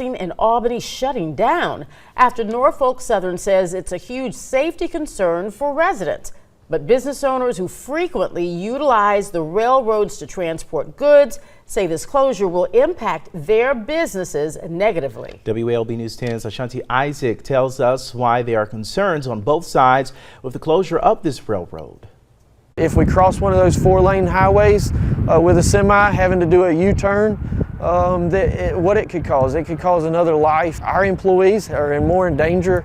in Albany shutting down after Norfolk Southern says it's a huge safety concern for residents. But business owners who frequently utilize the railroads to transport goods say this closure will impact their businesses negatively. WALB News 10's Ashanti Isaac tells us why there are concerns on both sides with the closure of this railroad. If we cross one of those 4-lane highways with a semi having to do a U-turn, what it could cause another life. Our employees are more in danger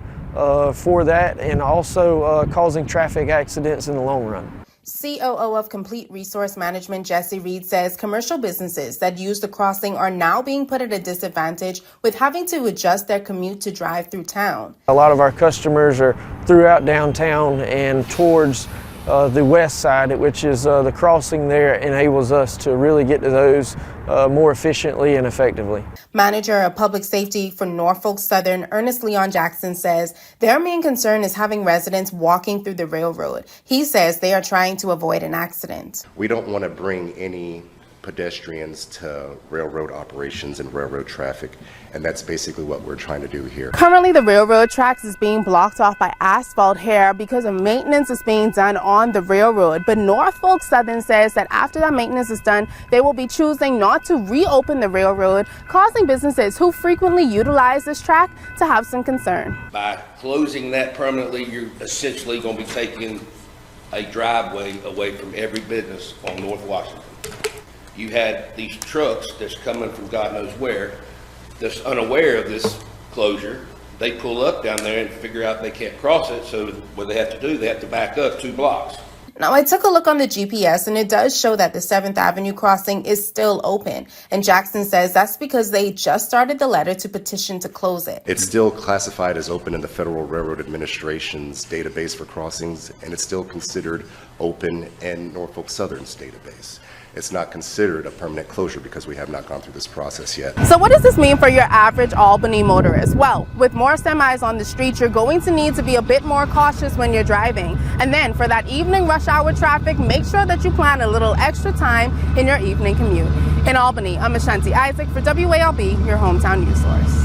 for that, and also causing traffic accidents in the long run. COO of Complete Resource Management Jesse Reed says commercial businesses that use the crossing are now being put at a disadvantage with having to adjust their commute to drive through town. A lot of our customers are throughout downtown and towards the west side, which is the crossing there enables us to really get to those more efficiently and effectively. Manager of Public Safety for Norfolk Southern, Ernest Leon Jackson, says their main concern is having residents walking through the railroad. He says they are trying to avoid an accident. We don't want to bring any pedestrians to railroad operations and railroad traffic, and that's basically what we're trying to do here. Currently, the railroad tracks is being blocked off by asphalt here because of maintenance is being done on the railroad. But Norfolk Southern says that after that maintenance is done, they will be choosing not to reopen the railroad, causing businesses who frequently utilize this track to have some concern. By closing that permanently, you're essentially going to be taking a driveway away from every business on North Washington. You had these trucks that's coming from God knows where, that's unaware of this closure. They pull up down there and figure out they can't cross it, so what they have to do, they have to back up 2 blocks. Now, I took a look on the GPS, and it does show that the 7th Avenue crossing is still open. And Jackson says that's because they just started the letter to petition to close it. It's still classified as open in the Federal Railroad Administration's database for crossings, and it's still considered open in Norfolk Southern's database. It's not considered a permanent closure because we have not gone through this process yet. So what does this mean for your average Albany motorist? Well, with more semis on the street, you're going to need to be a bit more cautious when you're driving. And then for that evening rush hour traffic, make sure that you plan a little extra time in your evening commute. In Albany, I'm Ashanti Isaac for WALB, your hometown news source.